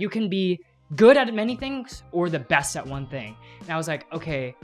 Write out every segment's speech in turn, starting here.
you can be good at many things or the best at one thing. And I was like, okay,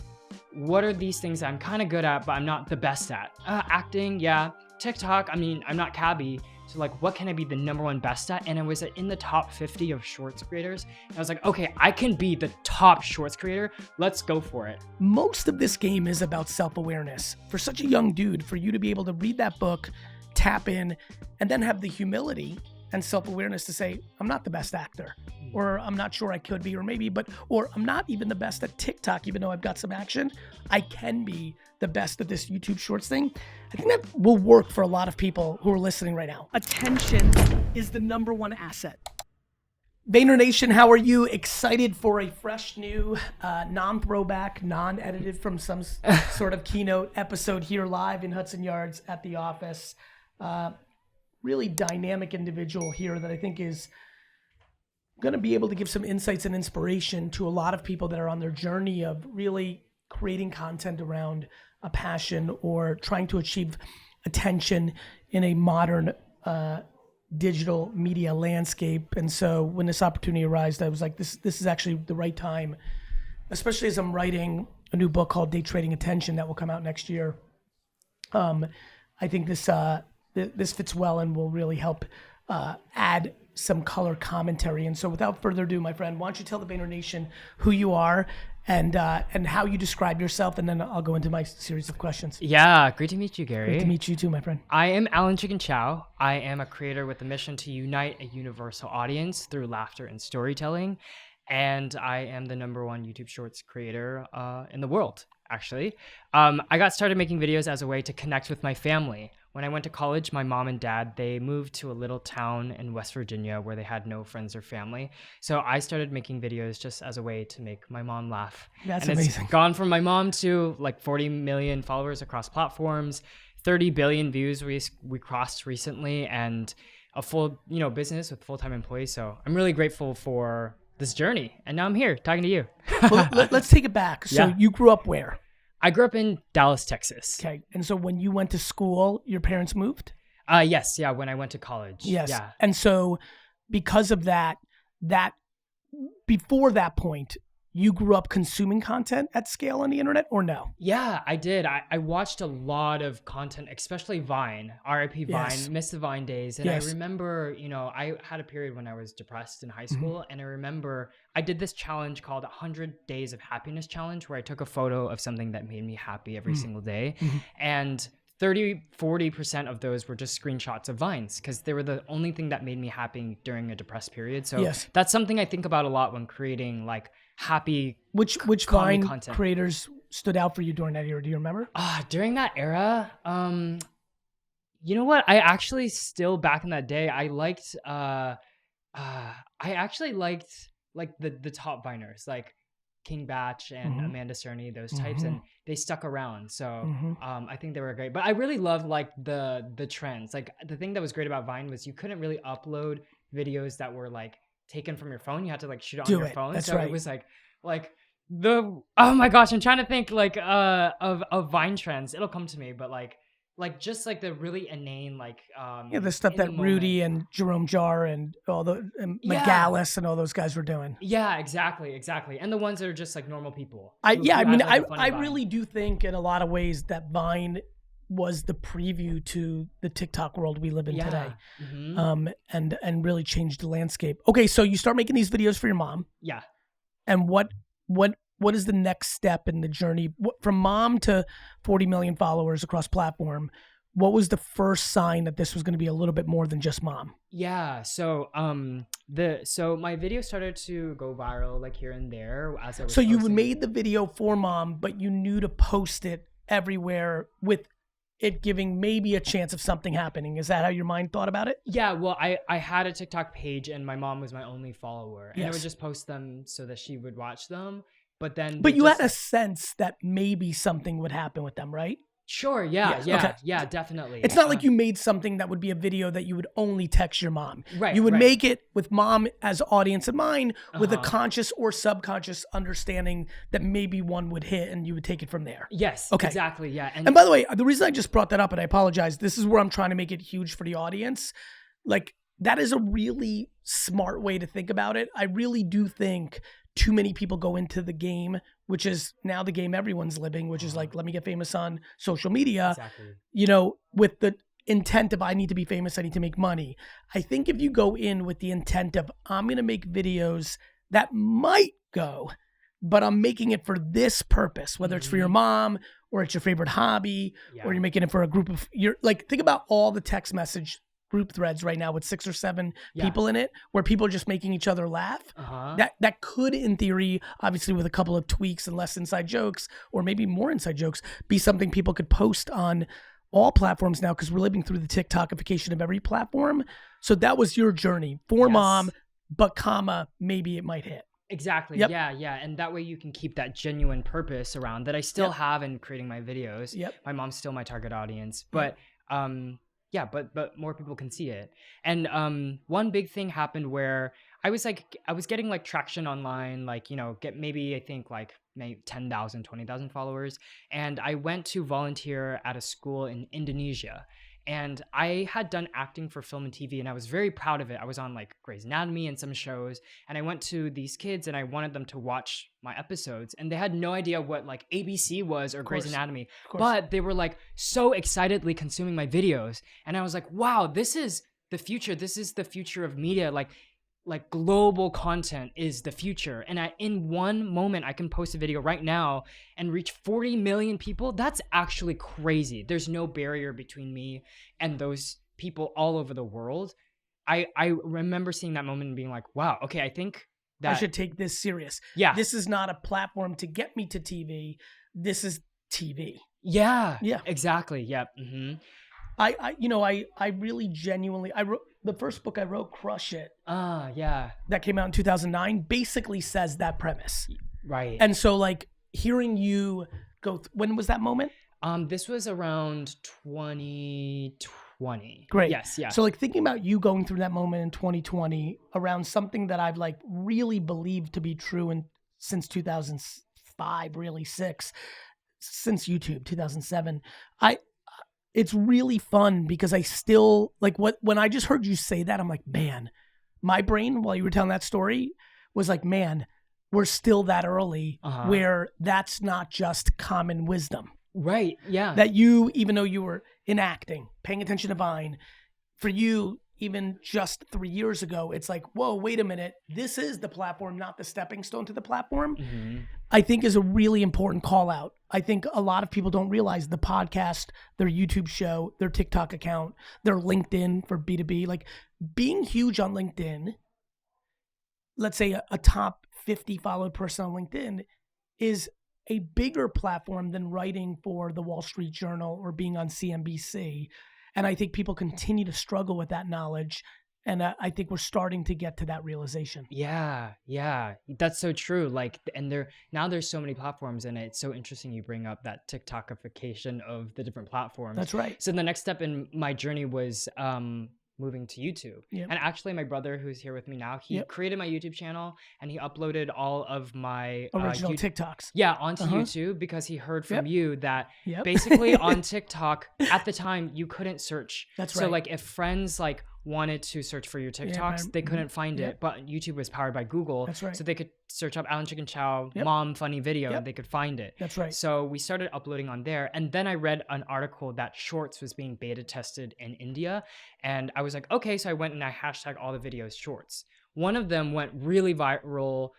what are these things that I'm kind of good at, but I'm not the best at? Acting, yeah. TikTok, I mean, I'm not Cabby. So like, what can I be the #1 best at? And I was in the top 50 of shorts creators. And I was like, okay, I can be the top shorts creator. Let's go for it. Most of this game is about self-awareness. For such a young dude, for you to be able to read that book, tap in, and then have the humility and self-awareness to say, I'm not the best actor, or I'm not sure I could be, or maybe, or I'm not even the best at TikTok, even though I've got some action. I can be the best at this YouTube Shorts thing. I think that will work for a lot of people who are listening right now. Attention is the #1 asset. Vayner Nation, how are you? Excited for a fresh new, non-throwback, non-edited from some sort of keynote episode here live in Hudson Yards at the office. Really dynamic individual here that I think is going to be able to give some insights and inspiration to a lot of people that are on their journey of really creating content around a passion or trying to achieve attention in a modern digital media landscape. And so when this opportunity arose, I was like, this is actually the right time, especially as I'm writing a new book called Day Trading Attention that will come out next year. I think this fits well and will really help add some color commentary. And so without further ado, my friend, why don't you tell the Vayner Nation who you are and how you describe yourself, and then I'll go into my series of questions. Yeah, great to meet you, Gary. Great to meet you too, my friend. I am Alan Chikin Chow. I am a creator with a mission to unite a universal audience through laughter and storytelling. And I am the #1 YouTube Shorts creator in the world, actually. I got started making videos as a way to connect with my family. When I went to college, my mom and dad, they moved to a little town in West Virginia where they had no friends or family. So I started making videos just as a way to make my mom laugh. That's and amazing. It's gone from my mom to like 40 million followers across platforms, 30 billion views we crossed recently, and a full business with full-time employees. So I'm really grateful for this journey. And now I'm here talking to you. Well, let's take it back. So you grew up where? I grew up in Dallas, Texas. Okay. And so when you went to school, your parents moved? Yes. Yeah. When I went to college. Yes. Yeah. And so because of that before that point, you grew up consuming content at scale on the internet, or no? Yeah, I did. I watched a lot of content, especially Vine, RIP Vine, Yes. missed the Vine days. And Yes. I remember, I had a period when I was depressed in high school. And I remember I did this challenge called 100 Days of Happiness Challenge, where I took a photo of something that made me happy every single day. And 40% of those were just screenshots of Vines, because they were the only thing that made me happy during a depressed period. So Yes. that's something I think about a lot when creating like happy Which comedy Vine content. creators stood out for you during that era? Do you remember? During that era, you know what? I actually still, back in that day, I liked, like the top Viners, like King Batch and Amanda Cerny, those types, and they stuck around. So I think they were great. But I really loved like the trends. Like the thing that was great about Vine was you couldn't really upload videos that were like taken from your phone. You had to like shoot it on your phone. That's so right. it was like the, oh my gosh, I'm trying to think like of Vine trends. It'll come to me, but like just like the really inane like The stuff that Rudy and Jerome Jarre and all the McGallis and all those guys were doing. Yeah, exactly. And the ones that are just like normal people. I I really do think in a lot of ways that Vine was the preview to the TikTok world we live in today. And really changed the landscape. Okay, so you start making these videos for your mom. Yeah. And what is the next step in the journey from mom to 40 million followers across platform? What was the first sign that this was going to be a little bit more than just mom? Yeah. So my video started to go viral like here and there as I was So you posting. made the video for mom, but you knew to post it everywhere with it giving maybe a chance of something happening. Is that how your mind thought about it? Yeah, well, I had a TikTok page and my mom was my only follower. And I Yes. would just post them so that she would watch them. But then But you had a sense that maybe something would happen with them, right? Sure, yeah, Yes, yeah, okay. yeah, definitely. It's not like you made something that would be a video that you would only text your mom. Right, You would right. make it with mom as audience in mind, with a conscious or subconscious understanding that maybe one would hit and you would take it from there. Yes, Okay. exactly, yeah. And by the way, the reason I just brought that up, and I apologize, this is where I'm trying to make it huge for the audience. Like, that is a really smart way to think about it. I really do think too many people go into the game, which is now the game everyone's living, which is like, let me get famous on social media, Exactly. with the intent of I need to be famous, I need to make money. I think if you go in with the intent of I'm going to make videos that might go, but I'm making it for this purpose, whether it's for your mom or it's your favorite hobby, or you're making it for a group of, think about all the text message group threads right now with 6 or 7 people in it, where people are just making each other laugh. That could, in theory, obviously with a couple of tweaks and less inside jokes, or maybe more inside jokes, be something people could post on all platforms now, because we're living through the TikTokification of every platform. So that was your journey for mom, but maybe it might hit. Exactly. Yep. Yeah. And that way you can keep that genuine purpose around that I still have in creating my videos. My mom's still my target audience, but but more people can see it. And one big thing happened where I was getting like traction online, get maybe I think like maybe 10,000, 20,000 followers. And I went to volunteer at a school in Indonesia. And I had done acting for film and TV, and I was very proud of it. I was on like Grey's Anatomy and some shows, and I went to these kids and I wanted them to watch my episodes, and they had no idea what like ABC was or Grey's Anatomy, but they were like so excitedly consuming my videos. And I was like, wow, this is the future. This is the future of media. Like global content is the future. And in one moment, I can post a video right now and reach 40 million people. That's actually crazy. There's no barrier between me and those people all over the world. I remember seeing that moment and being like, wow, okay, I think that I should take this serious. Yeah. This is not a platform to get me to TV. This is TV. Yeah. Yeah. Exactly. Yep. Mm-hmm. I really genuinely, I wrote the first book I wrote, Crush It. Yeah. That came out in 2009, basically says that premise. Right. And so like hearing you go, when was that moment? This was around 2020. Great. Yes. Yeah. So like thinking about you going through that moment in 2020 around something that I've like really believed to be true since 2005, really 6, since YouTube, 2007. It's really fun because I still like when I just heard you say that, I'm like, man, my brain while you were telling that story was like, man, we're still that early where that's not just common wisdom. Right. Yeah. That you, even though you were in acting, paying attention to Vine, for you, even just 3 years ago, it's like, whoa, wait a minute. This is the platform, not the stepping stone to the platform. I think is a really important call out. I think a lot of people don't realize the podcast, their YouTube show, their TikTok account, their LinkedIn for B2B, like being huge on LinkedIn, let's say a top 50 followed person on LinkedIn is a bigger platform than writing for the Wall Street Journal or being on CNBC. And I think people continue to struggle with that knowledge. And I think we're starting to get to that realization. Yeah, that's so true. Like, and there's so many platforms, and it's so interesting you bring up that TikTokification of the different platforms. That's right. So the next step in my journey was moving to YouTube. And actually my brother, who's here with me now, he created my YouTube channel and he uploaded all of my original TikToks. Yeah, onto YouTube because he heard from you that basically on TikTok at the time you couldn't search. That's right. So like if friends like wanted to search for your TikToks, they couldn't find it, but YouTube was powered by Google. That's right. So they could search up Alan Chikin Chow, mom funny video, and they could find it. That's right. So we started uploading on there. And then I read an article that Shorts was being beta tested in India. And I was like, okay, so I went and I hashtag all the videos Shorts. One of them went really viral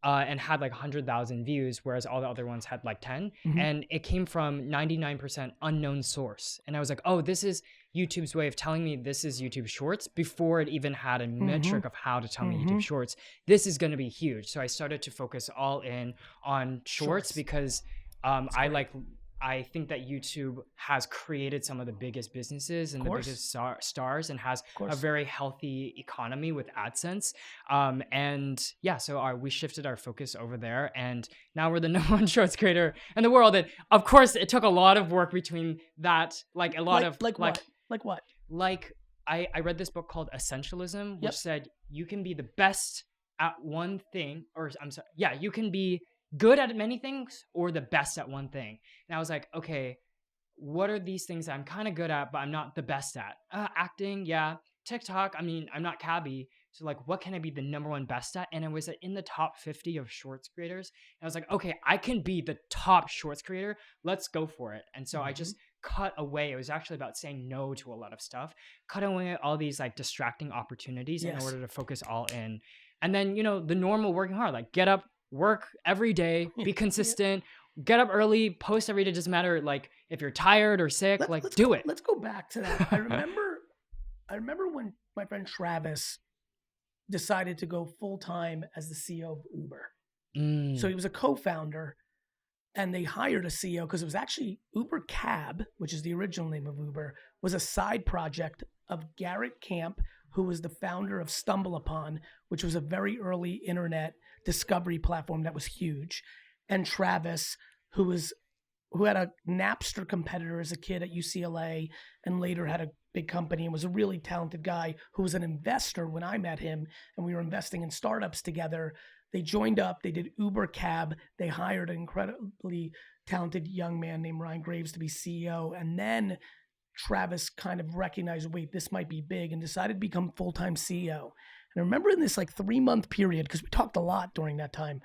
and had like 100,000 views, whereas all the other ones had like 10. And it came from 99% unknown source. And I was like, oh, this is YouTube's way of telling me this is YouTube Shorts before it even had a metric of how to tell me YouTube Shorts. This is going to be huge. So I started to focus all in on Shorts because I think that YouTube has created some of the biggest businesses and the biggest stars and has a very healthy economy with AdSense. So we shifted our focus over there, and now we're the #1 Shorts creator in the world. And of course, it took a lot of work between that, like a lot of what? Like I read this book called Essentialism, which said you can be the best at one thing, you can be good at many things or the best at one thing. And I was like, okay, what are these things that I'm kind of good at, but I'm not the best at? Acting, yeah. TikTok, I mean, I'm not Cabby. So like, what can I be the number one best at? And I was in the top 50 of shorts creators. And I was like, okay, I can be the top shorts creator. Let's go for it. And so I just cut away. It was actually about saying no to a lot of stuff, cut away all these like distracting opportunities in order to focus all in. And then, you know, the normal working hard, like get up, work every day, be consistent, get up early, post every day. Doesn't matter. Like if you're tired or sick, let's do it. Let's go back to that. I remember when my friend Travis decided to go full-time as the CEO of Uber. So he was a co-founder, and they hired a CEO because it was actually Uber Cab, which is the original name of Uber, was a side project of Garrett Camp, who was the founder of StumbleUpon, which was a very early internet discovery platform that was huge. And Travis, who had a Napster competitor as a kid at UCLA and later had a big company and was a really talented guy who was an investor when I met him, and we were investing in startups together. They joined up, they did Uber Cab, they hired an incredibly talented young man named Ryan Graves to be CEO, and then Travis kind of recognized, wait, this might be big, and decided to become full-time CEO. And I remember in this like 3-month period, because we talked a lot during that time,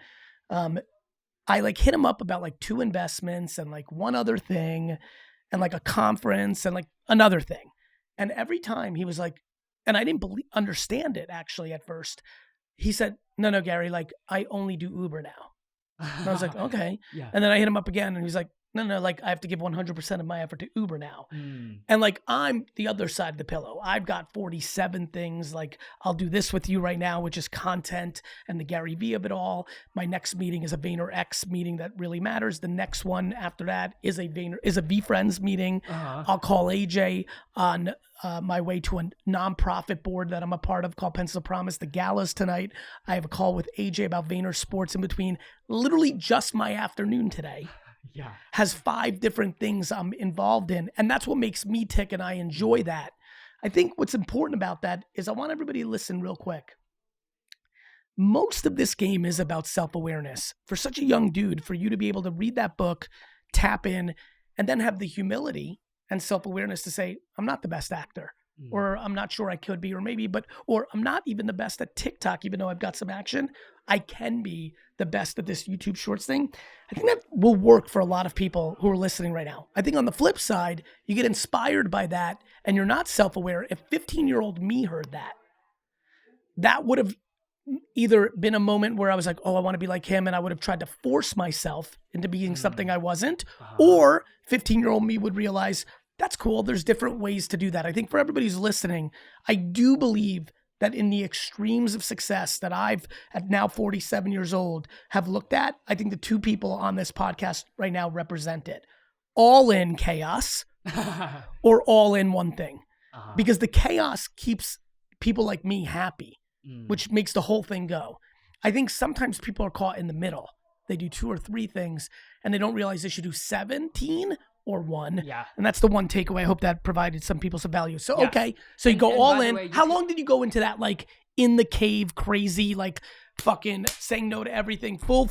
I like hit him up about like 2 investments and like one other thing and like a conference and like another thing. And every time he was like, and I didn't understand it actually at first. He said, no, Gary, like I only do Uber now. And I was like, okay. And then I hit him up again and he's like, no, like I have to give 100% of my effort to Uber now. And like, I'm the other side of the pillow. I've got 47 things. Like I'll do this with you right now, which is content and the GaryVee of it all. My next meeting is a VaynerX meeting that really matters. The next one after that is a VeeFriends meeting. I'll call AJ on my way to a nonprofit board that I'm a part of called Pencil Promise. The gala's tonight. I have a call with AJ about VaynerSports in between. Literally just my afternoon today. Has 5 different things I'm involved in. And that's what makes me tick, and I enjoy that. I think what's important about that is I want everybody to listen real quick. Most of this game is about self-awareness. For such a young dude, for you to be able to read that book, tap in, and then have the humility and self-awareness to say, I'm not the best actor, or I'm not sure I could be, or maybe, or I'm not even the best at TikTok, even though I've got some action. I can be the best at this YouTube Shorts thing. I think that will work for a lot of people who are listening right now. I think on the flip side, you get inspired by that and you're not self-aware. If 15-year-old me heard that, that would have either been a moment where I was like, oh, I want to be like him, and I would have tried to force myself into being something I wasn't, or 15-year-old me would realize, that's cool, there's different ways to do that. I think for everybody who's listening, I do believe that in the extremes of success that I've, at now 47 years old, have looked at, I think the 2 people on this podcast right now represent it. All in chaos or all in one thing. Because the chaos keeps people like me happy, which makes the whole thing go. I think sometimes people are caught in the middle. They do 2 or 3 things and they don't realize they should do 17 or 1. And that's the one takeaway. I hope that provided some people some value. So, okay. So you go all in. How long did you go into that, like in the cave, crazy, like fucking saying no to everything, full?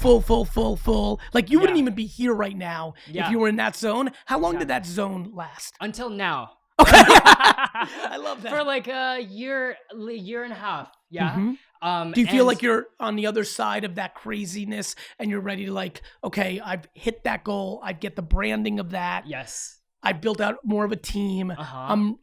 Like you wouldn't even be here right now if you were in that zone. How long did that zone last? Until now. Okay. I love that. For like a year and a half. Do you feel like you're on the other side of that craziness and you're ready to like, okay, I've hit that goal. I get the branding of that. Yes. I built out more of a team. I'm,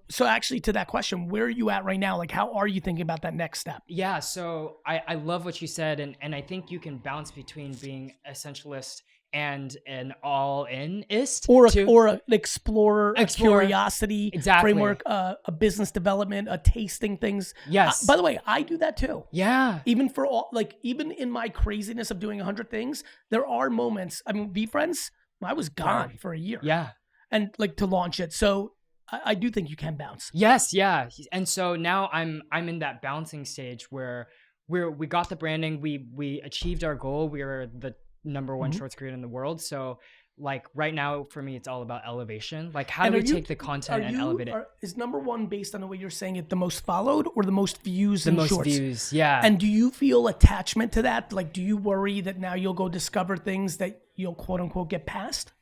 so actually to that question, where are you at right now? Like, how are you thinking about that next step? Yeah. So I love what you said. And I think you can bounce between being essentialist and an all-in-ist. Or an explorer, a curiosity framework, a business development, a tasting things. Yes. By the way, I do that too. Yeah. Even for all, like, even in my craziness of doing 100 things, there are moments. I mean, VeeFriends, I was gone for a year. Yeah. And like to launch it. So I do think you can bounce. Yes. Yeah. And so now I'm in that bouncing stage where we got the branding. We achieved our goal. We were the number 1 shorts creator in the world. So like right now for me, it's all about elevation. Like how do we take the content and elevate it? Is number 1 based on the way you're saying it, the most followed or the most views in shorts? The most views, yeah. And do you feel attachment to that? Like, do you worry that now you'll go discover things that you'll quote unquote get past?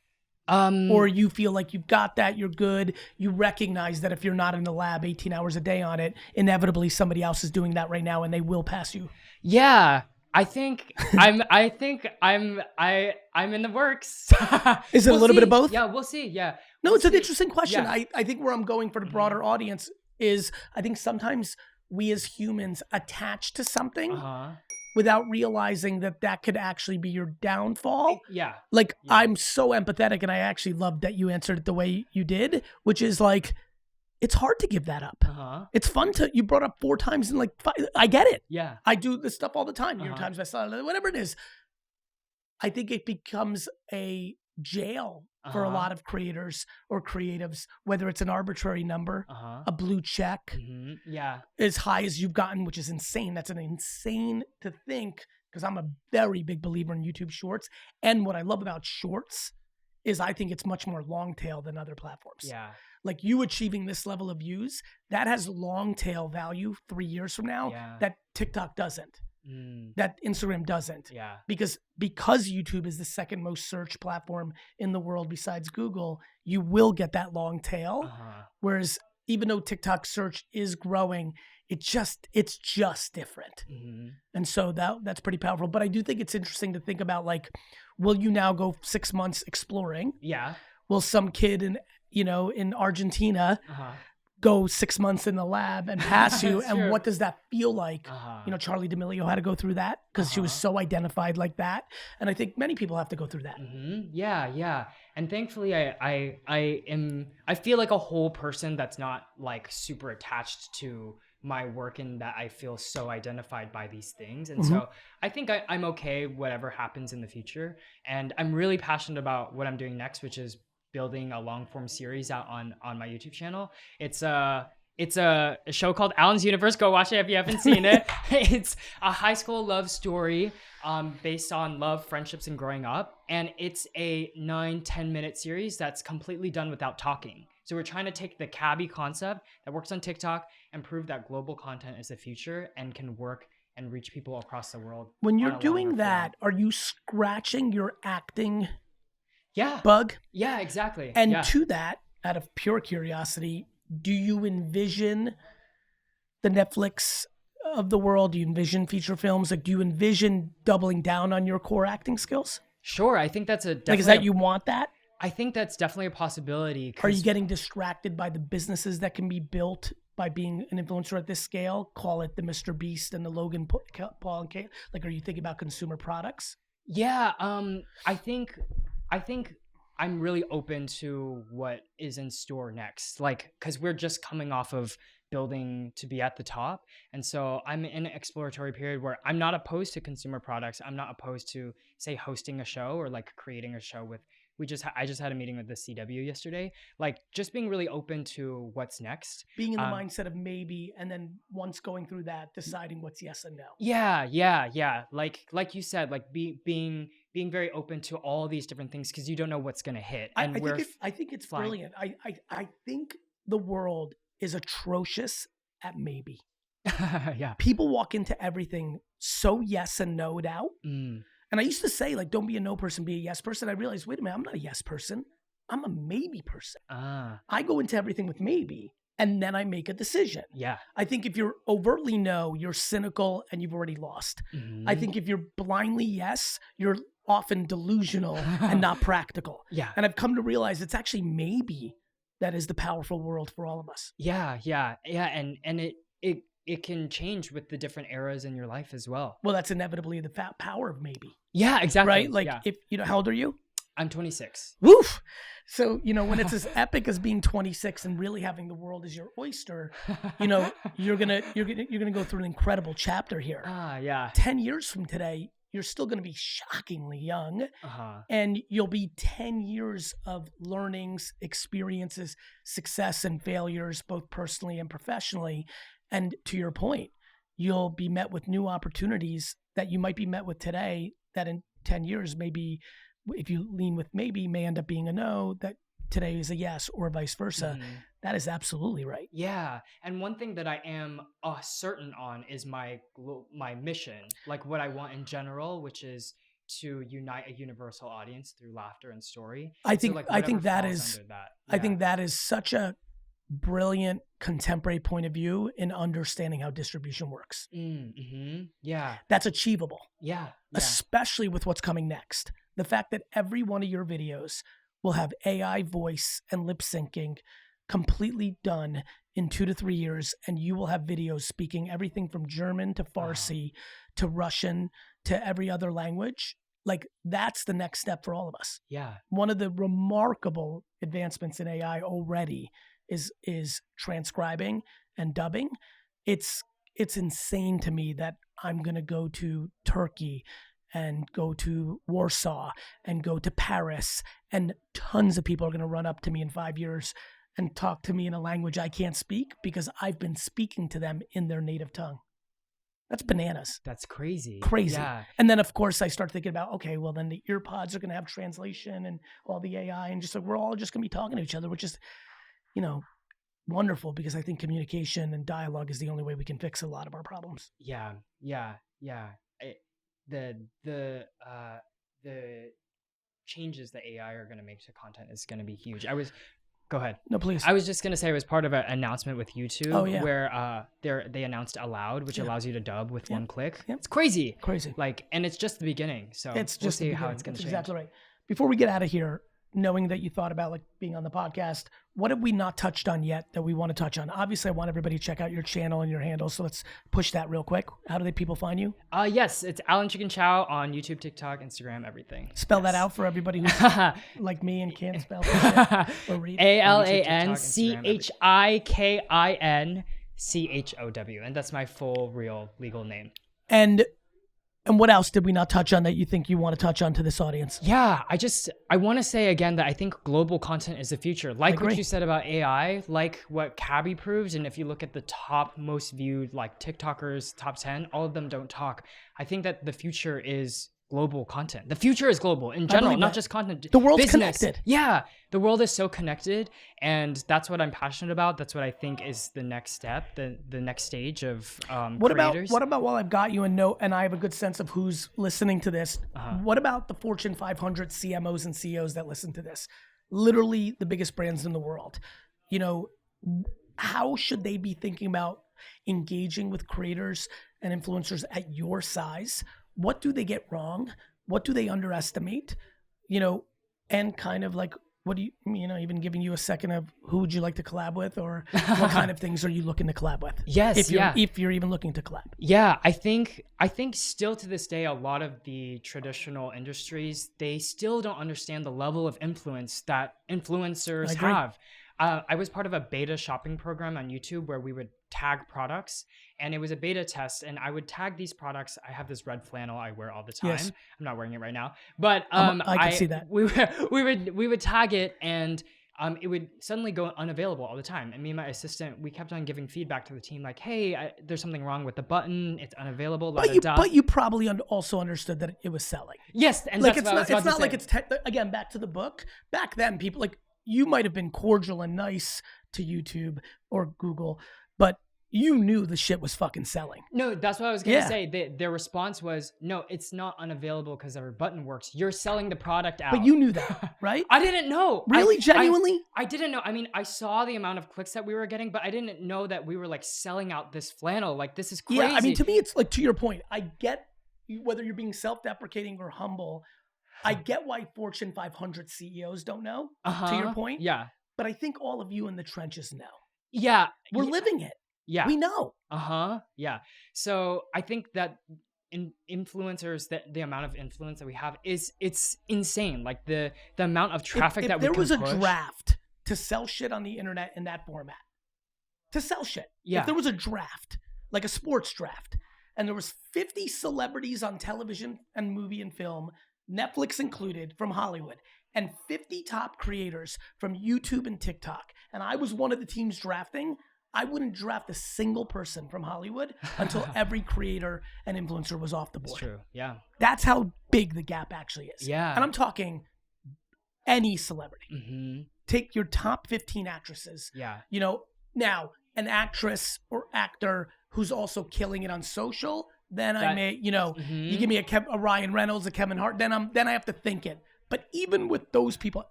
Or you feel like you've got that, you're good. You recognize that if you're not in the lab 18 hours a day on it, inevitably somebody else is doing that right now and they will pass you. Yeah, I think I'm in the works. Is it a little bit of both? Yeah, we'll see. Yeah. No, We'll it's an see. interesting question. Yeah. I think where I'm going for the broader audience is I think sometimes we as humans attach to something without realizing that that could actually be your downfall. Yeah. Like, I'm so empathetic, and I actually love that you answered it the way you did, which is like, it's hard to give that up. It's fun you brought up 4 times in like 5. I get it. Yeah. I do this stuff all the time. New York Times bestseller, whatever it is. I think it becomes a jail for a lot of creators or creatives, whether it's an arbitrary number, a blue check, as high as you've gotten, which is insane. That's an insane to think, because I'm a very big believer in YouTube Shorts. And what I love about Shorts is I think it's much more long tail than other platforms. Yeah. Like, you achieving this level of views, that has long tail value 3 years from now that TikTok doesn't. That Instagram doesn't. Yeah. Because YouTube is the second most searched platform in the world besides Google, you will get that long tail. Whereas even though TikTok search is growing, it's just different. And so that's pretty powerful. But I do think it's interesting to think about, like, will you now go 6 months exploring? Yeah. Will some kid in Argentina go 6 months in the lab and pass you? And what does that feel like? Charli D'Amelio had to go through that because she was so identified like that. And I think many people have to go through that. Yeah. And thankfully I feel like a whole person that's not like super attached to my work, and that I feel so identified by these things. And so I think I'm okay whatever happens in the future. And I'm really passionate about what I'm doing next, which is building a long form series out on my YouTube channel. It's a show called Alan's Universe. Go watch it if you haven't seen it. It's a high school love story based on love, friendships, and growing up. And it's a 9-10 minute series that's completely done without talking. So we're trying to take the cabbie concept that works on TikTok and prove that global content is the future and can work and reach people across the world. When you're doing that, are you scratching your acting bug? Yeah, exactly. And to that, out of pure curiosity, do you envision the Netflix of the world? Do you envision feature films? Like, do you envision doubling down on your core acting skills? Sure. I think that's like, is that you want that? I think that's definitely a possibility. Are you getting distracted by the businesses that can be built by being an influencer at this scale? Call it the Mr. Beast and the Logan Paul and Kate. Like, are you thinking about consumer products? Yeah. I think I'm really open to what is in store next. Like, because we're just coming off of building to be at the top. And so I'm in an exploratory period where I'm not opposed to consumer products. I'm not opposed to, say, hosting a show or like creating a show with, I just had a meeting with the CW yesterday, like just being really open to what's next. Being in the mindset of maybe, and then once going through that, deciding what's yes and no. Yeah. Like you said, like being very open to all these different things because you don't know what's going to hit. And I think it's brilliant. I think the world is atrocious at maybe. Yeah. People walk into everything so yes and no'd out. And I used to say, like, don't be a no person, be a yes person. I realized, wait a minute, I'm not a yes person. I'm a maybe person. I go into everything with maybe, and then I make a decision. Yeah. I think if you're overtly no, you're cynical and you've already lost. I think if you're blindly yes, you're often delusional and not practical. Yeah. And I've come to realize it's actually maybe that is the powerful world for all of us. Yeah. And it can change with the different eras in your life as well. Well, that's inevitably the power of maybe. Yeah, exactly. Right? Like, if how old are you? I'm 26. Woof. So, when it's as epic as being 26 and really having the world as your oyster, you're gonna go through an incredible chapter here. Yeah. 10 years from today, you're still gonna be shockingly young, and you'll be 10 years of learnings, experiences, success and failures, both personally and professionally. And to your point, you'll be met with new opportunities that you might be met with today that in 10 years, maybe if you lean with maybe, may end up being a no, that today is a yes, or vice versa. That is absolutely right. Yeah. And one thing that I am certain on is my mission, like what I want in general, which is to unite a universal audience through laughter and story. I So, think like, I think whatever that falls is under that. I think that is such a brilliant contemporary point of view in understanding how distribution works. Yeah. That's achievable, Yeah. especially with what's coming next. The fact that every one of your videos will have AI voice and lip syncing completely done in 2 to 3 years, and you will have videos speaking everything from German to Farsi to Russian to every other language. Like, that's the next step for all of us. Yeah. One of the remarkable advancements in AI already is transcribing and dubbing. It's insane to me that I'm going to go to Turkey and go to Warsaw and go to Paris, and tons of people are going to run up to me in 5 years and talk to me in a language I can't speak because I've been speaking to them in their native tongue. That's bananas. That's crazy. Crazy. Yeah. And then, of course, I start thinking about, okay, well, then the ear pods are going to have translation and all the AI, and just like, we're all just going to be talking to each other, which is, wonderful, because I think communication and dialogue is the only way we can fix a lot of our problems. Yeah. The changes that AI are going to make to content is going to be huge. Go ahead. No, please. I was just going to say, it was part of an announcement with YouTube where they announced Aloud, which allows you to dub with one click. Yep. It's crazy. Crazy. And it's just the beginning. So we'll see how it's going to change. Exactly right. Before we get out of here, knowing that you thought about being on the podcast, what have we not touched on yet that we want to touch on? Obviously, I want everybody to check out your channel and your handle, so let's push that real quick. How do people find you? Yes, it's Alan Chikin Chow on YouTube, TikTok, Instagram, everything. Spell that out for everybody who's like me and can't spell or read. AlanChikinChow, and that's my full real legal name. And what else did we not touch on that you think you want to touch on to this audience? Yeah, I want to say again that I think global content is the future. Like what you said about AI, like what Cabby proved, and if you look at the top most viewed TikTokers, top 10, all of them don't talk. I think that the future is global content. The future is global in general, not just content. The world's connected. Yeah, the world is so connected, and that's what I'm passionate about. That's what I think is the next step, the next stage of creators. What about while I've got you and I have a good sense of who's listening to this, what about the Fortune 500 CMOs and CEOs that listen to this? Literally the biggest brands in the world. How should they be thinking about engaging with creators and influencers at your size? What do they get wrong? What do they underestimate? And kind of what do you, even giving you a second of who would you like to collab with, or what kind of things are you looking to collab with? Yes, if you're even looking to collab. Yeah, I think still to this day, a lot of the traditional industries, they still don't understand the level of influence that influencers have. I was part of a beta shopping program on YouTube where we would tag products, and it was a beta test, and I would tag these products. I have this red flannel I wear all the time. Yes. I'm not wearing it right now, but I can see that. We would tag it, and it would suddenly go unavailable all the time. And me and my assistant, we kept on giving feedback to the team, like, hey, there's something wrong with the button. It's unavailable. But you probably also understood that it was selling. Yes, and that's what I was about to say. It's not like it's again, back to the book. Back then, people you might have been cordial and nice to YouTube or Google, but you knew the shit was fucking selling. No, that's what I was going to say. Their response was, no, it's not unavailable because our button works. You're selling the product out. But you knew that, right? I didn't know. Really? Genuinely? I didn't know. I mean, I saw the amount of clicks that we were getting, but I didn't know that we were selling out this flannel. This is crazy. Yeah, I mean, to me, it's to your point, I get whether you're being self-deprecating or humble. I get why Fortune 500 CEOs don't know, to your point. Yeah. But I think all of you in the trenches know. Yeah. We're living it. Yeah. We know. Yeah. So I think that influencers, that the amount of influence that we have it's insane. The amount of traffic that we can push. If there was a draft to sell shit on the internet in that format, to sell shit. Yeah. If there was a draft, like a sports draft, and there was 50 celebrities on television and movie and film, Netflix included, from Hollywood, and 50 top creators from YouTube and TikTok, and I was one of the teams drafting, I wouldn't draft a single person from Hollywood until every creator and influencer was off the board. That's true. Yeah. That's how big the gap actually is. Yeah. And I'm talking any celebrity. Mm-hmm. Take your top 15 actresses. Yeah. Now, an actress or actor who's also killing it on social, Then I may, you Mm-hmm. give me a Ryan Reynolds, a Kevin Hart, then I have to think it. But even with those people,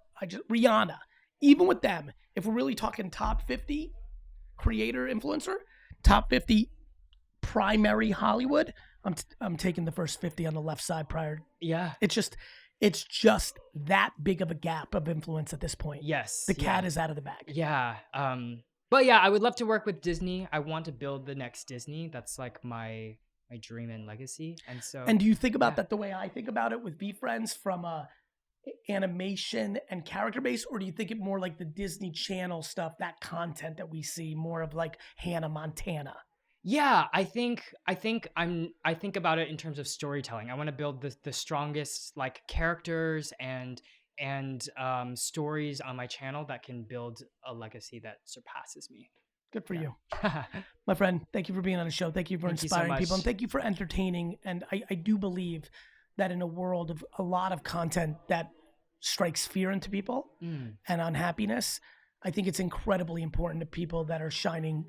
Rihanna, even with them, if we're really talking top 50 creator influencer, top 50 primary Hollywood, I'm taking the first 50 on the left side prior. Yeah. It's just that big of a gap of influence at this point. Yes. The cat is out of the bag. Yeah. But yeah, I would love to work with Disney. I want to build the next Disney. That's like my dream and legacy. And so. And do you think about that the way I think about it with VeeFriends from a animation and character base, or do you think it more like the Disney Channel stuff, that content that we see more of like Hannah Montana? Yeah, I think about it in terms of storytelling. I want to build the strongest like characters and stories on my channel that can build a legacy that surpasses me. Good for you. My friend, thank you for being on the show. Thank you for inspiring people, and thank you for entertaining. And I do believe that in a world of a lot of content that strikes fear into people and unhappiness, I think it's incredibly important to people that are shining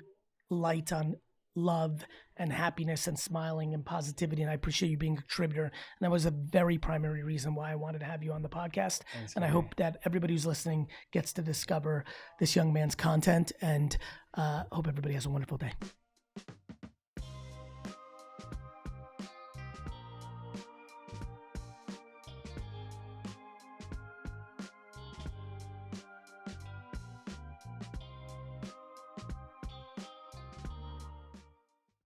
light on love and happiness and smiling and positivity. And I appreciate you being a contributor. And that was a very primary reason why I wanted to have you on the podcast. Thanks, and I hope that everybody who's listening gets to discover this young man's content, and hope everybody has a wonderful day.